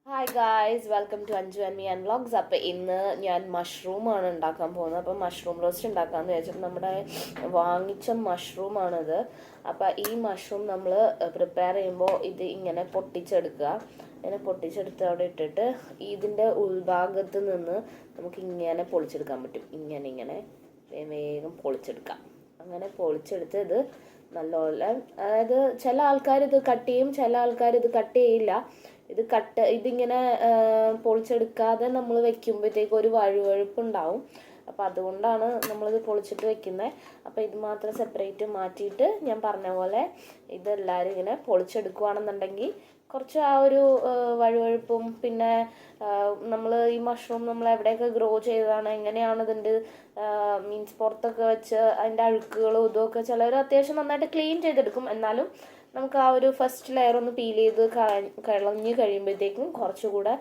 Hi guys, welcome to Anju and me and vlogs. അപ്പോൾ ഇന്ന് ഞാൻ മഷ്റൂമാണ് ഉണ്ടാക്കാൻ പോകുന്നത്. അപ്പോൾ മഷ്റൂം റോസ്റ്റ് ഉണ്ടാക്കാമെന്ന് വിചാരിച്ചിട്ട് നമ്മുടെ വാങ്ങിച്ച മഷ്റൂമാണിത്. അപ്പോൾ ഈ മഷ്റൂം നമ്മൾ പ്രിപ്പയർ ചെയ്യുമ്പോൾ ഇത് ഇങ്ങനെ പൊട്ടിച്ചെടുക്കുക. ഇങ്ങനെ പൊട്ടിച്ചെടുത്ത് അവിടെ ഇട്ടിട്ട് ഇതിൻ്റെ ഉൾഭാഗത്ത് നിന്ന് നമുക്ക് ഇങ്ങനെ പൊളിച്ചെടുക്കാൻ പറ്റും. ഇങ്ങനെ വേഗം പൊളിച്ചെടുക്കാം. അങ്ങനെ പൊളിച്ചെടുത്ത് ഇത് നല്ലപോലെ, അതായത് ചില ആൾക്കാർ ഇത് കട്ട് ചെയ്യും, ചില ആൾക്കാർ ഇത് കട്ട് ചെയ്യില്ല. ഇതിങ്ങനെ പൊളിച്ചെടുക്കാതെ നമ്മൾ വെക്കുമ്പോഴത്തേക്ക് ഒരു വഴുവഴുപ്പുണ്ടാവും. അപ്പോൾ അതുകൊണ്ടാണ് നമ്മളിത് പൊളിച്ചിട്ട് വെക്കുന്നത്. അപ്പോൾ ഇത് മാത്രം സെപ്പറേറ്റ് മാറ്റിയിട്ട് ഞാൻ പറഞ്ഞ പോലെ ഇതെല്ലാവരും ഇങ്ങനെ പൊളിച്ചെടുക്കുകയാണെന്നുണ്ടെങ്കിൽ കുറച്ച് ആ ഒരു വഴുവഴുപ്പും, പിന്നെ നമ്മൾ ഈ മഷ്റൂം നമ്മൾ എവിടെയൊക്കെ ഗ്രോ ചെയ്തതാണ്, എങ്ങനെയാണ് ഇതിൻ്റെ മീൻസ് പുറത്തൊക്കെ വെച്ച് അതിൻ്റെ അഴുക്കുകളും ഇതൊക്കെ ചിലർ അത്യാവശ്യം നന്നായിട്ട് ക്ലീൻ ചെയ്തെടുക്കും. എന്നാലും നമുക്ക് ആ ഒരു ഫസ്റ്റ് ലെയർ ഒന്ന് പീൽ ചെയ്ത് കളഞ്ഞ് കഴിയുമ്പോഴത്തേക്കും കുറച്ചുകൂടെ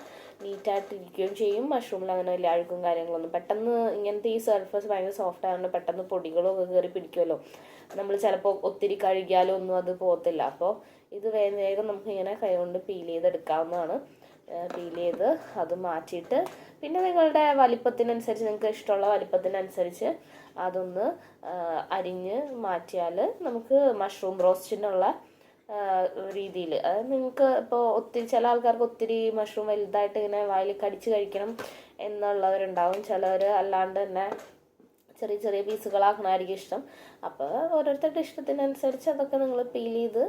നീറ്റായിട്ടിരിക്കുകയും ചെയ്യും. മഷ്റൂമിൽ അങ്ങനെ വലിയ അഴുക്കും കാര്യങ്ങളൊന്നും പെട്ടെന്ന് ഇങ്ങനത്തെ ഈ സർഫസ് ഭയങ്കര സോഫ്റ്റ് ആയതുകൊണ്ട് പെട്ടെന്ന് പൊടികളൊക്കെ കയറി പിടിക്കുമല്ലോ. നമ്മൾ ചിലപ്പോൾ ഒത്തിരി കഴുകിയാലും ഒന്നും അത് പോകത്തില്ല. അപ്പോൾ ഇത് വേഗം നമുക്ക് ഇങ്ങനെ കൈകൊണ്ട് പീൽ ചെയ്തെടുക്കാവുന്നതാണ്. പീൽ ചെയ്ത് അത് മാറ്റിയിട്ട് പിന്നെ നിങ്ങളുടെ വലിപ്പത്തിനനുസരിച്ച്, നിങ്ങൾക്ക് ഇഷ്ടമുള്ള വലിപ്പത്തിനനുസരിച്ച് അതൊന്ന് അരിഞ്ഞ് മാറ്റിയാൽ നമുക്ക് മഷ്റൂം റോസ്റ്റിനുള്ള രീതിയിൽ, അതായത് നിങ്ങൾക്ക് ഇപ്പോൾ ഒത്തിരി, ചില ആൾക്കാർക്ക് ഒത്തിരി മഷ്റൂം വലുതായിട്ട് ഇങ്ങനെ വായിൽ കടിച്ച് കഴിക്കണം എന്നുള്ളവരുണ്ടാവും. ചിലവർ അല്ലാണ്ട് തന്നെ ചെറിയ ചെറിയ പീസുകളാക്കണമായിരിക്കും ഇഷ്ടം. അപ്പോൾ ഓരോരുത്തരുടെ ഇഷ്ടത്തിനനുസരിച്ച് അതൊക്കെ നിങ്ങൾ പീൽ ചെയ്ത്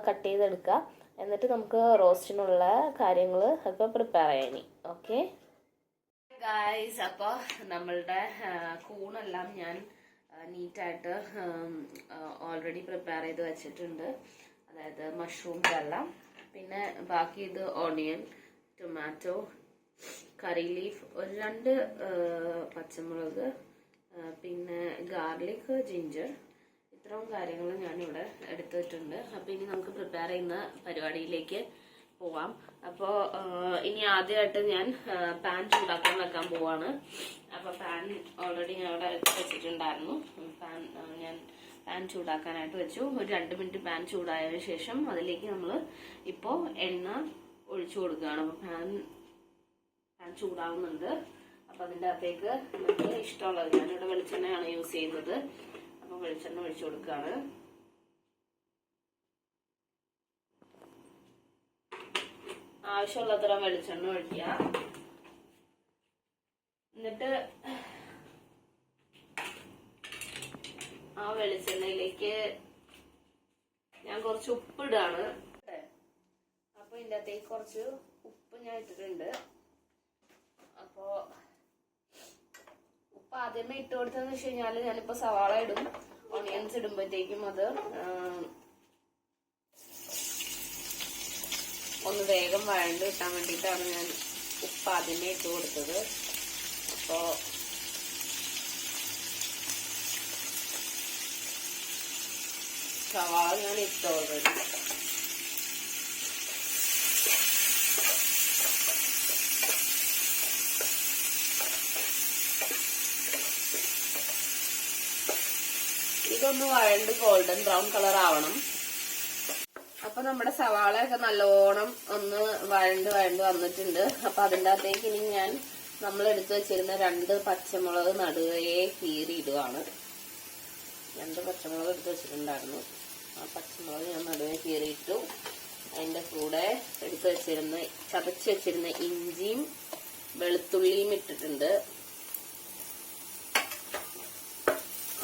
കട്ട് ചെയ്തെടുക്കുക. എന്നിട്ട് നമുക്ക് റോസ്റ്റിനുള്ള കാര്യങ്ങൾ ഒക്കെ പ്രിപ്പയർ ചെയ്യാനി. ഓക്കെ ഗായ്സ്, അപ്പോൾ നമ്മളുടെ കൂണെല്ലാം ഞാൻ നീറ്റായിട്ട് ഓൾറെഡി പ്രിപ്പയർ ചെയ്ത് വെച്ചിട്ടുണ്ട്. അതായത് മഷ്റൂംസ് എല്ലാം, പിന്നെ ബാക്കി ഇത് ഓണിയൻ, ടൊമാറ്റോ, കറി ലീഫ്, ഒരു 2 പച്ചമുളക്, പിന്നെ ഗാർലിക്, ജിഞ്ചർ, ഇത്രയും കാര്യങ്ങൾ ഞാനിവിടെ എടുത്തിട്ടുണ്ട്. അപ്പോൾ ഇനി നമുക്ക് പ്രിപ്പയർ ചെയ്യുന്ന പരിപാടിയിലേക്ക് പോവാം. അപ്പോൾ ഇനി ആദ്യമായിട്ട് ഞാൻ പാൻ ചൂടാക്കാൻ വെക്കാൻ പോവാണ്. അപ്പോൾ പാൻ ഓൾറെഡി ഞാൻ ഇവിടെ എടുത്ത് വെച്ചിട്ടുണ്ടായിരുന്നു. പാൻ ചൂടാക്കാനായിട്ട് വെച്ചു. ഒരു 2 മിനിറ്റ് പാൻ ചൂടായതിനു ശേഷം അതിലേക്ക് നമ്മൾ ഇപ്പോൾ എണ്ണ ഒഴിച്ചു കൊടുക്കുകയാണ്. അപ്പോൾ പാൻ ചൂടാവുന്നുണ്ട്. അപ്പോൾ അതിൻ്റെ അകത്തേക്ക് നമുക്ക് ഇഷ്ടമുള്ളത്, ഞാനിവിടെ വെളിച്ചെണ്ണയാണ് യൂസ് ചെയ്യുന്നത്. അപ്പോൾ വെളിച്ചെണ്ണ ഒഴിച്ചു കൊടുക്കുകയാണ്. ആവശ്യമുള്ളത്ര വെളിച്ചെണ്ണ ഒഴിക്കുക. എന്നിട്ട് ആ വെളിച്ചെണ്ണയിലേക്ക് ഞാൻ കുറച്ച് ഉപ്പിടാണ്. അപ്പൊ ഇതിൻ്റെ അകത്തേക്ക് കുറച്ച് ഉപ്പ് ഞാൻ ഇട്ടിട്ടുണ്ട്. അപ്പോ ഉപ്പ് ആദ്യമേ ഇട്ട് കൊടുത്തതെന്ന് വെച്ച് കഴിഞ്ഞാല് ഞാനിപ്പോ സവാള ഇടും, ഓണിയൻസ് ഇടുമ്പോഴത്തേക്കും അത് ഒന്ന് വേഗം വഴണ്ട് കിട്ടാൻ വേണ്ടിയിട്ടാണ് ഞാൻ ഉപ്പ് ആദ്യമേ ഇട്ട് കൊടുത്തത്. അപ്പോൾ സവാള ഞാൻ ഇട്ട് ഓൾറെഡി. ഇതൊന്ന് വഴണ്ട് ഗോൾഡൻ ബ്രൗൺ കളർ ആവണം. അപ്പൊ നമ്മുടെ സവാളയൊക്കെ നല്ലോണം ഒന്ന് വഴണ്ട് വന്നിട്ടുണ്ട്. അപ്പൊ അതിൻ്റെ അകത്തേക്ക് ഇനി ഞാൻ നമ്മൾ എടുത്തു വെച്ചിരുന്ന 2 പച്ചമുളക് നടുവേ കീറി ഇടുകയാണ്. 2 പച്ചമുളക് എടുത്ത് വെച്ചിട്ടുണ്ടായിരുന്നു. ആ പച്ചമുളക് ഞാൻ നടുവേ കീറിയിട്ടു. അതിൻ്റെ കൂടെ എടുത്ത് വെച്ചിരുന്ന ചതച്ച് വെച്ചിരുന്ന ഇഞ്ചിയും വെളുത്തുള്ളിയും ഇട്ടിട്ടുണ്ട്.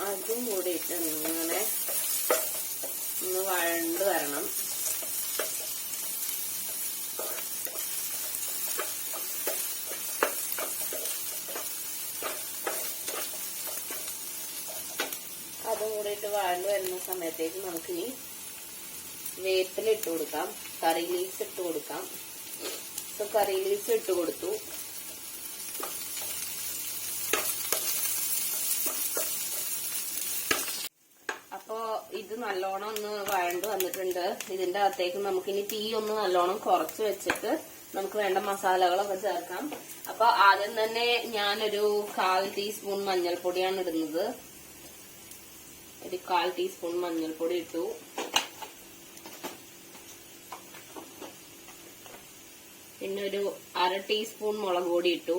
അതും കൂടി ഇട്ട് ഇങ്ങനെ ഒന്ന് വഴണ്ട് വരണം. അതും കൂടെ ഇട്ട് വഴണ്ട് വരുന്ന സമയത്തേക്ക് നമുക്കിനി വേപ്പില ഇട്ട് കൊടുക്കാം, കറി ലീവ്സ് ഇട്ട് കൊടുക്കാം. ഇപ്പൊ കറി ലീവ്സ് ഇട്ട് കൊടുത്തു. അപ്പോ ഇത് നല്ലോണം ഒന്ന് വഴണ്ട് വന്നിട്ടുണ്ട്. ഇതിന്റെ അകത്തേക്ക് നമുക്കിനി തീ ഒന്ന് നല്ലോണം കുറച്ച് വെച്ചിട്ട് നമുക്ക് വേണ്ട മസാലകളൊക്കെ ചേർക്കാം. അപ്പൊ ആദ്യം തന്നെ ഞാനൊരു 1/4 ടീസ്പൂൺ മഞ്ഞൾപ്പൊടിയാണ് ഇടുന്നത്. ഒരു 1/4 ടീസ്പൂൺ മഞ്ഞൾപ്പൊടി ഇട്ടു. പിന്നെ ഒരു 1/2 ടീസ്പൂൺ മുളക് പൊടി ഇട്ടു.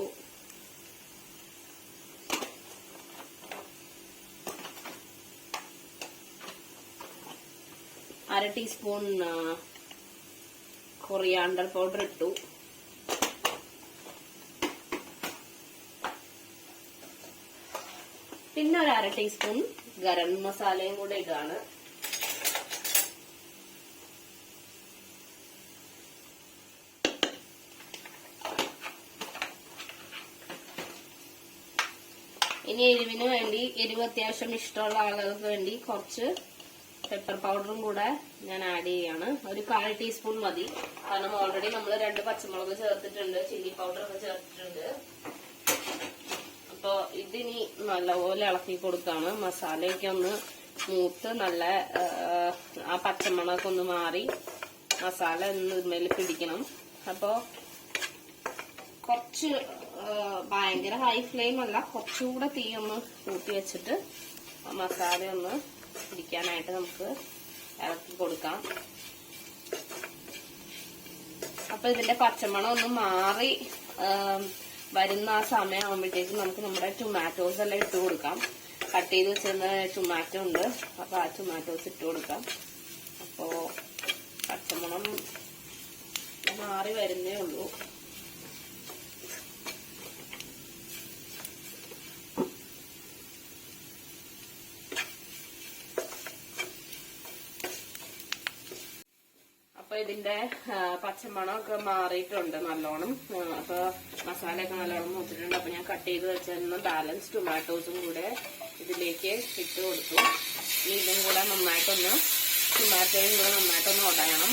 അര ടീസ്പൂൺ കൊറിയാണ്ടർ പൗഡർ ഇട്ടു. പിന്നെ ഒരു 1/2 ടീസ്പൂൺ ഗരം മസാലയും കൂടെ ഇടുകയാണ്. ഇനി എരിവ് അത്യാവശ്യം ഇഷ്ടമുള്ള ആളുകൾക്ക് വേണ്ടി കുറച്ച് പെപ്പർ പൗഡറും കൂടെ ഞാൻ ആഡ് ചെയ്യാണ്. ഒരു 1/4 ടീസ്പൂൺ മതി. കാരണം ഓൾറെഡി നമ്മൾ 2 പച്ചമുളക് ചേർത്തിട്ടുണ്ട്, ചില്ലി പൗഡർ ഒക്കെ ചേർത്തിട്ടുണ്ട്. അപ്പൊ ഇതിനി നല്ലപോലെ ഇളക്കി കൊടുക്കാണ്. മസാലയൊക്കെ ഒന്ന് മൂത്ത് നല്ല ആ പച്ചമണമൊക്കെ ഒന്ന് മാറി മസാല ഒന്ന് ഇതിന്മേൽ പിടിക്കണം. അപ്പൊ കുറച്ച് ഭയങ്കര ഹൈ ഫ്ലെയിം അല്ല, കുറച്ചുകൂടെ തീ ഒന്ന് കൂട്ടി വെച്ചിട്ട് മസാല ഒന്ന് പിടിക്കാനായിട്ട് നമുക്ക് ഇളക്കി കൊടുക്കാം. അപ്പൊ ഇതിന്റെ പച്ചമണം ഒന്ന് മാറി വരുന്ന ആ സമയം ആകുമ്പോഴത്തേക്കും നമുക്ക് നമ്മുടെ ടൊമാറ്റോസ് എല്ലാം ഇട്ട് കൊടുക്കാം. കട്ട് ചെയ്ത് വെച്ചിരുന്ന ടൊമാറ്റോ ഉണ്ട്, അപ്പൊ ആ ടൊമാറ്റോസ് ഇട്ട് കൊടുക്കാം. അപ്പോ പച്ചമണം മാറി വരുന്നേ ഉള്ളൂ. അപ്പൊ ഇതിന്റെ പച്ചമണമൊക്കെ മാറിയിട്ടുണ്ട് നല്ലോണം. അപ്പൊ മസാലയൊക്കെ നല്ലോണം മൂത്തിട്ടുണ്ട്. അപ്പൊ ഞാൻ കട്ട് ചെയ്ത് വെച്ചിരുന്ന ബാലൻസ് ടൊമാറ്റോസും കൂടെ ഇതിലേക്ക് ഇട്ട് കൊടുത്തു. ഇതും കൂടെ ടൊമാറ്റോയും കൂടെ നന്നായിട്ടൊന്ന് ഉടയണം.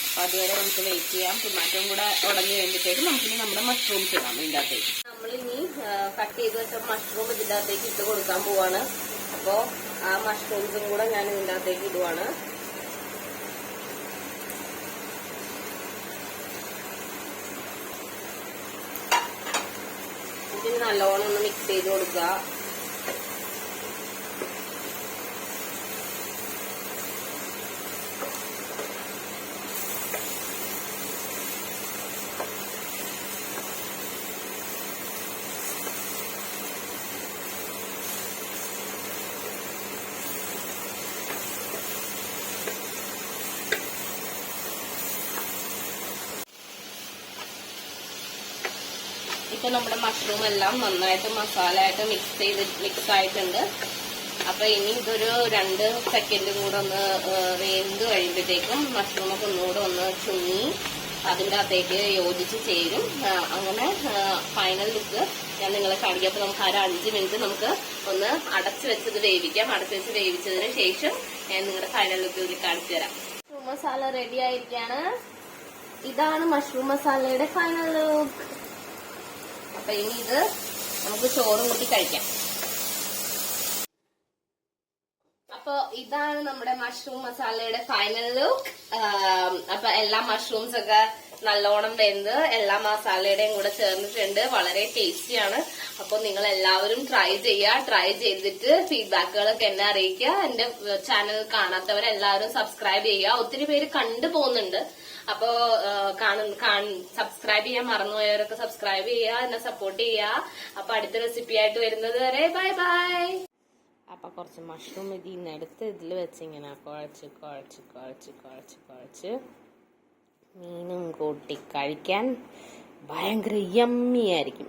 അപ്പൊ അതുവരെ നമുക്ക് വെയിറ്റ് ചെയ്യാം. ടൊമാറ്റോയും കൂടെ ഉടഞ്ഞു കഴിയുമ്പോഴത്തേക്ക് നമുക്കിനി നമ്മുടെ മഷ്റൂംസ് ഇടാം ഇതിന്റെ അകത്തേക്ക്. നമ്മളിനി കട്ട് ചെയ്ത് വെച്ച മഷ്റൂം ഇതിന്റെ അകത്തേക്ക് ഇട്ട് കൊടുക്കാൻ പോവാണ്. അപ്പോ ആ മഷ്റൂംസും കൂടെ ഞാൻ ഇതിന്റെ അകത്തേക്ക് ഇടുവാണ്. ഇതിന് നല്ലോണം ഒന്ന് മിക്സ് ചെയ്ത് കൊടുക്കുക. ഇപ്പൊ നമ്മുടെ മഷ്റൂം എല്ലാം നന്നായിട്ട് മസാല ആയിട്ട് മിക്സ് ആയിട്ടുണ്ട്. അപ്പൊ ഇനി ഇതൊരു 2 സെക്കൻഡും കൂടെ ഒന്ന് വെന്ത് കഴിയുമ്പോഴത്തേക്കും മഷ്റൂമൊക്കെ ഒന്നുകൂടെ ഒന്ന് ചുങ്ങി അതിന്റെ അകത്തേക്ക് യോജിച്ച് ചേരും. അങ്ങനെ ഫൈനൽ ലുക്ക് ഞാൻ നിങ്ങളെ കാണിക്കാം. അപ്പൊ നമുക്ക് 5 മിനിറ്റ് നമുക്ക് ഒന്ന് അടച്ചു വെച്ചത് വേവിക്കാം. അടച്ചു വെച്ച് വേവിച്ചതിന് ശേഷം ഞാൻ നിങ്ങളുടെ ഫൈനൽ ലുക്ക് ഇതിൽ കാണിച്ചു തരാം. മഷ്റൂം മസാല റെഡി ആയിരിക്കാണ്. ഇതാണ് മഷ്റൂം മസാലയുടെ ഫൈനൽ ലുക്ക്. അപ്പൊ ഇനി ഇത് നമുക്ക് ചോറും കൂട്ടി കഴിക്കാം. അപ്പൊ ഇതാണ് നമ്മുടെ മഷ്റൂം മസാലയുടെ ഫൈനൽ ലുക്ക്. അപ്പൊ എല്ലാ മഷ്റൂംസ് ഒക്കെ നല്ലോണം വെന്ത് എല്ലാ മസാലയുടെയും കൂടെ ചേർന്നിട്ടുണ്ട്. വളരെ ടേസ്റ്റിയാണ്. അപ്പൊ നിങ്ങൾ എല്ലാവരും ട്രൈ ചെയ്യുക. ട്രൈ ചെയ്തിട്ട് ഫീഡ്ബാക്കുകളൊക്കെ എന്നെ അറിയിക്കുക. എന്റെ ചാനൽ കാണാത്തവരെല്ലാവരും സബ്സ്ക്രൈബ് ചെയ്യുക. ഒത്തിരി പേര് കണ്ടു പോകുന്നുണ്ട്. അപ്പോ സബ്സ്ക്രൈബ് ചെയ്യാൻ മറന്നുപോയവരൊക്കെ സബ്സ്ക്രൈബ് ചെയ്യുക, എന്നെ സപ്പോർട്ട് ചെയ്യുക. അപ്പൊ അടുത്ത റെസിപ്പി ആയിട്ട് വരുന്നത് വരെ ബൈ ബൈ. അപ്പൊ കുറച്ച് മഷ്റൂം ഇതിന്ന് എടുത്ത് ഇതിൽ വെച്ച് ഇങ്ങനെ കുഴച്ച് മീനും കൂട്ടി കഴിക്കാൻ ഭയങ്കര യമ്മി ആയിരിക്കും.